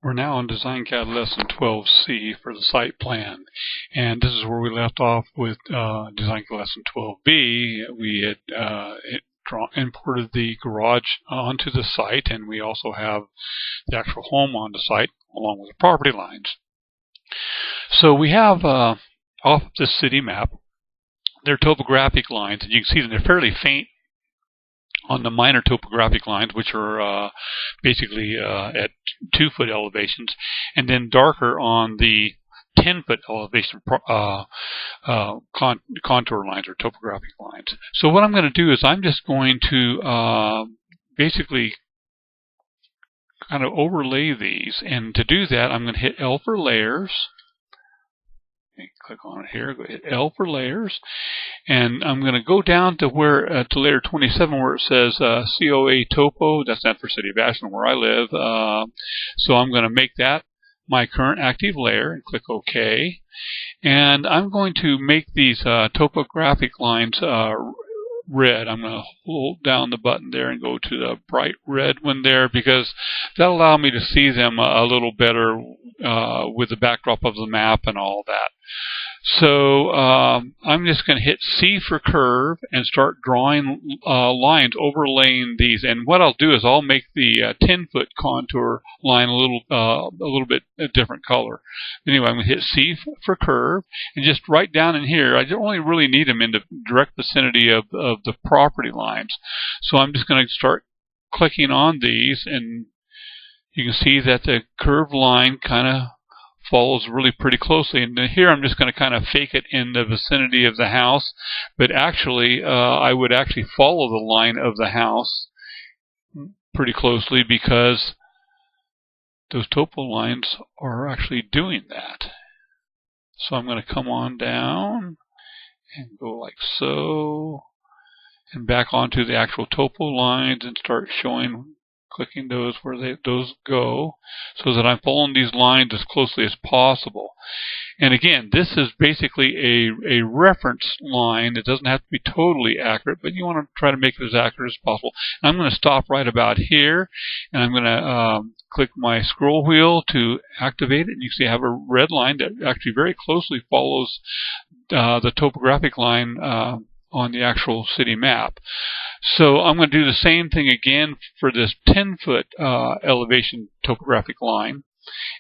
We're now on Dcad lesson 12C for the site plan, and this is where we left off with Dcad lesson 12B. We had imported the garage onto the site, and we also have the actual home on the site along with the property lines. So we have off of the city map, their topographic lines, and you can see that they're fairly faint on the minor topographic lines, which are basically at 2-foot elevations, and then darker on the 10-foot elevation contour lines or topographic lines. So what I'm going to do is I'm just going to basically kind of overlay these, and to do that I'm going to hit L for layers. Click on it here, go hit L for layers, and I'm going to go down to where to layer 27 where it says COA Topo. That's not for City of Ashland where I live. So I'm going to make that my current active layer and click OK. And I'm going to make these topographic lines red. I'm going to hold down the button there and go to the bright red one there, because that'll allow me to see them a little better with the backdrop of the map and all that. So I'm just going to hit C for curve and start drawing lines overlaying these. And what I'll do is I'll make the 10-foot contour line a little bit a different color. Anyway, I'm going to hit C for curve, and just right down in here, I only really need them in the direct vicinity of the property lines. So I'm just going to start clicking on these, and you can see that the curved line kind of follows really pretty closely. And here I'm just going to kind of fake it in the vicinity of the house, but actually I would actually follow the line of the house pretty closely, because those topo lines are actually doing that. So I'm going to come on down and go like so, and back onto the actual topo lines and start showing, clicking those where those go, so that I'm following these lines as closely as possible. And again, this is basically a reference line. It doesn't have to be totally accurate, but you want to try to make it as accurate as possible. And I'm going to stop right about here, and I'm going to click my scroll wheel to activate it. And you see I have a red line that actually very closely follows the topographic line on the actual city map. So I'm going to do the same thing again for this 10-foot elevation topographic line.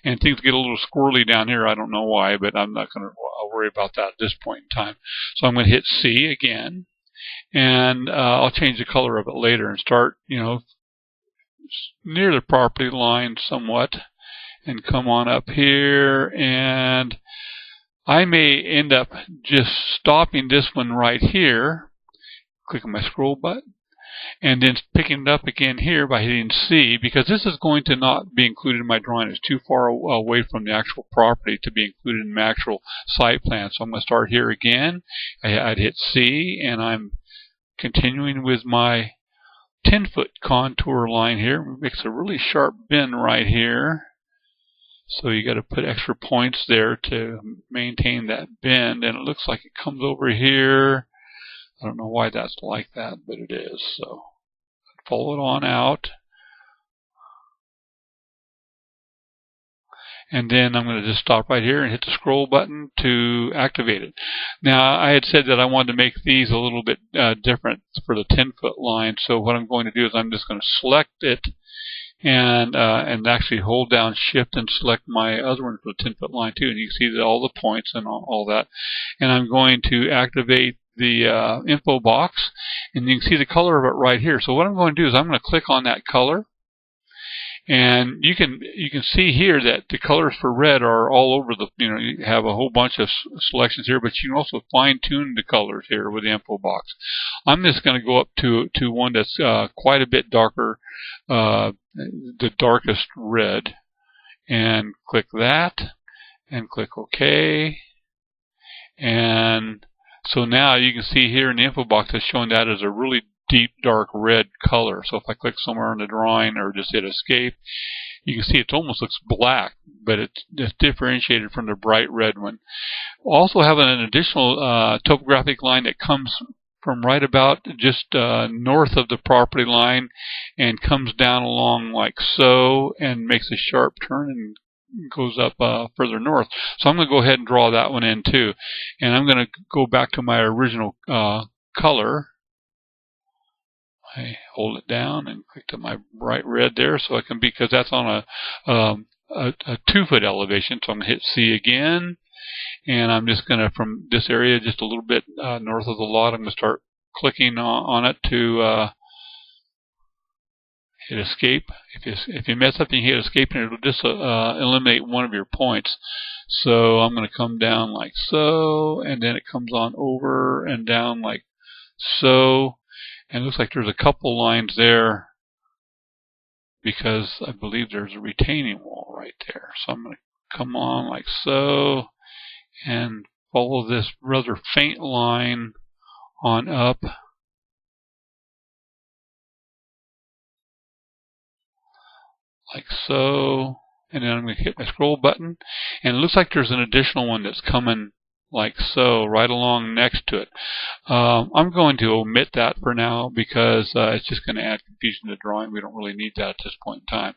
And things get a little squirrely down here. I don't know why, but I'm not going to worry about that at this point in time. So I'm going to hit C again, and I'll change the color of it later and start, near the property line somewhat, and come on up here, and I may end up just stopping this one right here, clicking my scroll button, and then picking it up again here by hitting C, because this is going to not be included in my drawing. It's too far away from the actual property to be included in my actual site plan. So I'm going to start here again. I'd hit C, and I'm continuing with my 10-foot contour line here. It makes a really sharp bend right here. So you got to put extra points there to maintain that bend, and it looks like it comes over here. I don't know why that's like that, but it is. So follow it on out. And then I'm going to just stop right here and hit the scroll button to activate it. Now, I had said that I wanted to make these a little bit different for the 10-foot line. So what I'm going to do is I'm just going to select it and actually hold down Shift and select my other one for the 10-foot line too. And you can see that all the points and all that. And I'm going to activate the info box, and you can see the color of it right here. So what I'm going to do is I'm going to click on that color, and you can see here that the colors for red are all over the, you have a whole bunch of selections here, but you can also fine-tune the colors here with the info box. I'm just going to go up to one that's quite a bit darker, the darkest red, and click that, and click OK. And so now you can see here in the info box it's showing that as a really deep dark red color. So if I click somewhere in the drawing or just hit escape, you can see it almost looks black, but it's differentiated from the bright red one. Also have an additional topographic line that comes from right about just north of the property line and comes down along like so and makes a sharp turn and goes up further north. So I'm going to go ahead and draw that one in too. And I'm going to go back to my original color. I hold it down and click to my bright red there so I can, because that's on a 2-foot elevation. So I'm going to hit C again. And I'm just going to, from this area just a little bit north of the lot, I'm going to start clicking on it to hit escape. If you mess up, you hit escape and it'll just eliminate one of your points. So I'm going to come down like so, and then it comes on over and down like so. And it looks like there's a couple lines there because I believe there's a retaining wall right there. So I'm going to come on like so and follow this rather faint line on up. Like so. And then I'm going to hit my scroll button. And it looks like there's an additional one that's coming like so, right along next to it. I'm going to omit that for now because it's just going to add confusion to the drawing. We don't really need that at this point in time.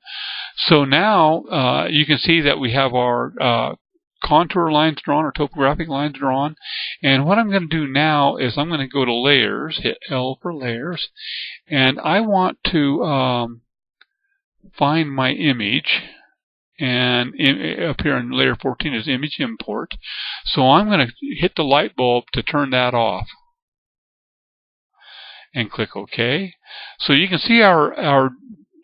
So now you can see that we have our contour lines drawn, or topographic lines drawn. And what I'm going to do now is I'm going to go to Layers, hit L for Layers, and I want to find my image. And up here in layer 14 is image import. So I'm going to hit the light bulb to turn that off. And click OK. So you can see our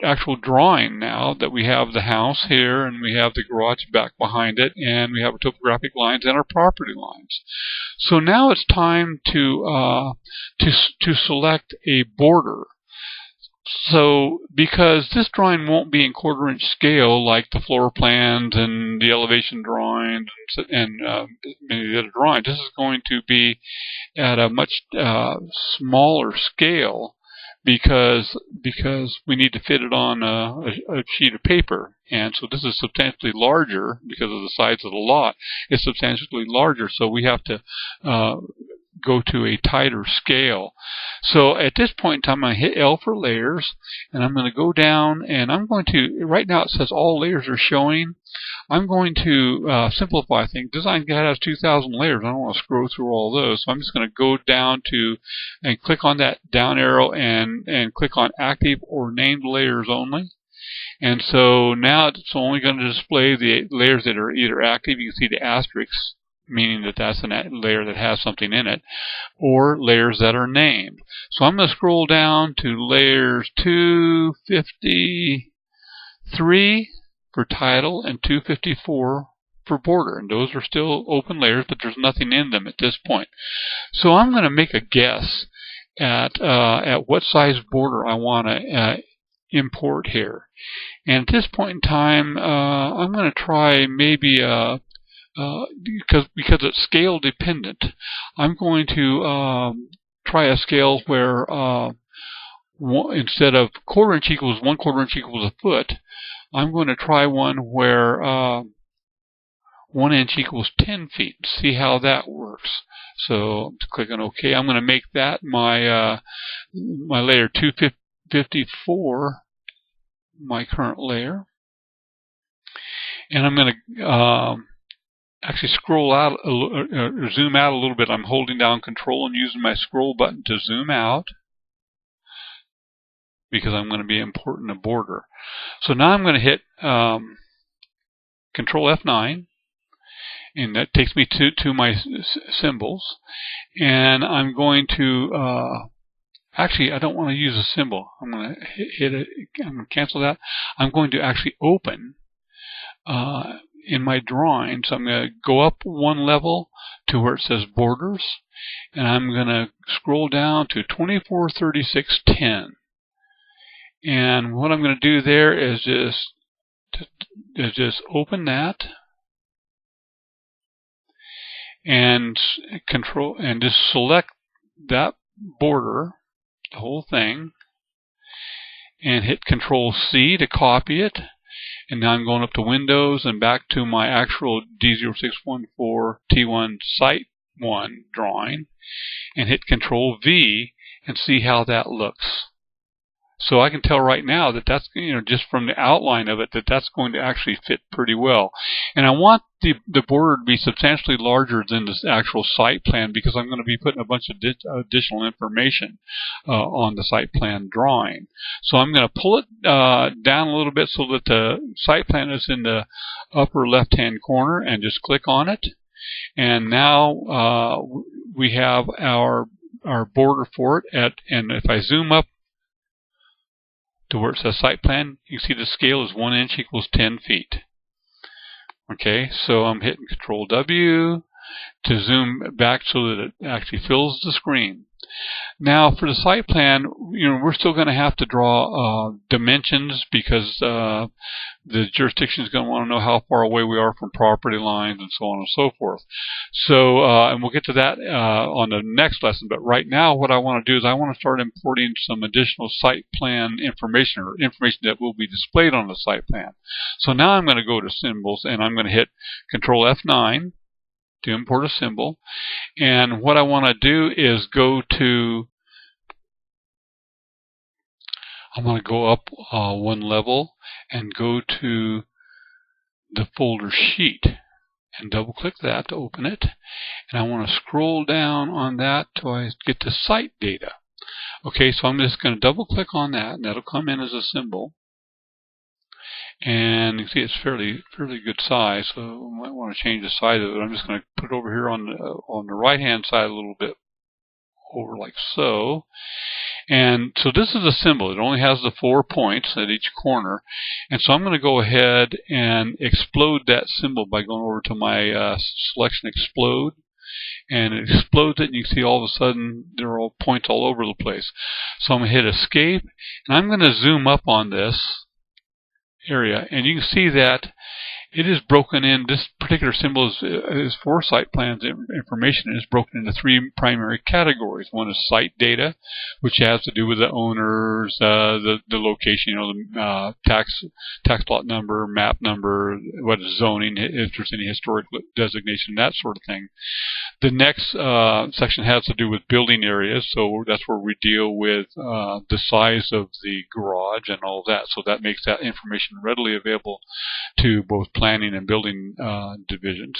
actual drawing now, that we have the house here and we have the garage back behind it, and we have our topographic lines and our property lines. So now it's time to select a border. So, because this drawing won't be in 1/4-inch scale like the floor plans and the elevation drawings and many of the other drawings, this is going to be at a much smaller scale because we need to fit it on a sheet of paper. And so this is substantially larger because of the size of the lot. It's substantially larger, so we have to go to a tighter scale. So at this point in time, I'm going to hit L for Layers, and I'm going to go down, and I'm going to, right now it says all layers are showing. I'm going to simplify things. Dcad has 2,000 layers. I don't want to scroll through all those. So I'm just going to go down to and click on that down arrow and click on Active or Named Layers Only. And so now it's only going to display the layers that are either active. You can see the asterisks, meaning that that's a layer that has something in it, or layers that are named. So I'm going to scroll down to layers 253 for title and 254 for border. And those are still open layers, but there's nothing in them at this point. So I'm going to make a guess at what size border I want to import here. And at this point in time, I'm going to try maybe because it's scale dependent, I'm going to try a scale where instead of 1/4-inch equals 1/4-inch equals a foot, I'm going to try one where 1 inch equals 10 feet. See how that works. So I'm clicking OK. I'm going to make that my my layer 254, my current layer, and I'm going to actually scroll out, or zoom out a little bit. I'm holding down Control and using my scroll button to zoom out because I'm going to be importing a border. So now I'm going to hit Control F9, and that takes me to my symbols. And I'm going to actually, I don't want to use a symbol. I'm going to hit it. I'm going to cancel that. I'm going to actually open in my drawing. So I'm going to go up one level to where it says Borders, and I'm going to scroll down to 243610. And what I'm going to do there is just open that and control and just select that border, the whole thing, and hit Control C to copy it. And now I'm going up to Windows and back to my actual D0614T1 site one drawing and hit Control V and see how that looks. So I can tell right now that that's, just from the outline of it, that that's going to actually fit pretty well. And I want the border to be substantially larger than this actual site plan, because I'm going to be putting a bunch of additional information on the site plan drawing. So I'm going to pull it down a little bit so that the site plan is in the upper left-hand corner, and just click on it. And now we have our border for it and if I zoom up to where it says site plan, you can see the scale is 1 inch equals 10 feet. Okay, so I'm hitting Control W to zoom back so that it actually fills the screen. Now for the site plan, we're still going to have to draw dimensions, because the jurisdiction is going to want to know how far away we are from property lines and so on and so forth. So, and we'll get to that on the next lesson. But right now, what I want to do is I want to start importing some additional site plan information, or information that will be displayed on the site plan. So now I'm going to go to symbols, and I'm going to hit Control F9 to import a symbol. And what I want to do is I'm going to go up one level and go to the folder sheet and double click that to open it. And I want to scroll down on that till I get to site data. Okay, so I'm just going to double click on that, and that'll come in as a symbol. And you can see it's fairly good size, so we might want to change the size of it. I'm just going to put it over here on the right hand side a little bit, over like so. And so this is a symbol. It only has the 4 points at each corner. And so I'm going to go ahead and explode that symbol by going over to my selection explode. And it explodes it, and you can see all of a sudden there are all points all over the place. So I'm going to hit escape, and I'm going to zoom up on this area, and you can see that it is broken in. This particular symbol is for site plans information. It is broken into 3 primary categories. One is site data, which has to do with the owners, the location, the tax lot number, map number, what is zoning, if there's any historic designation, that sort of thing. The next section has to do with building areas, so that's where we deal with the size of the garage and all of that. So that makes that information readily available to both planning and building divisions.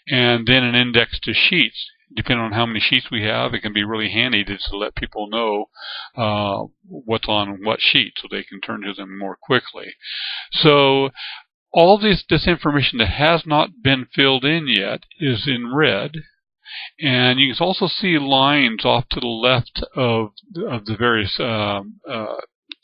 And then an index to sheets. Depending on how many sheets we have, it can be really handy to let people know what's on what sheet, so they can turn to them more quickly. So all this information that has not been filled in yet is in red. And you can also see lines off to the left of the various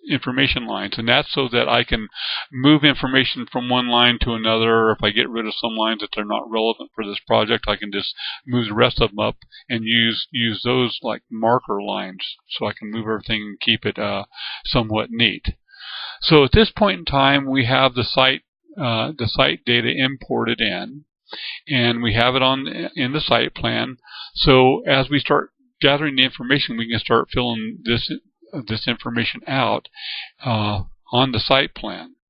information lines, and that's so that I can move information from one line to another. If I get rid of some lines that are not relevant for this project, I can just move the rest of them up and use those like marker lines, so I can move everything and keep it somewhat neat. So at this point in time, we have the site data imported in, and we have it in the site plan. So as we start gathering the information, we can start filling this information out on the site plan.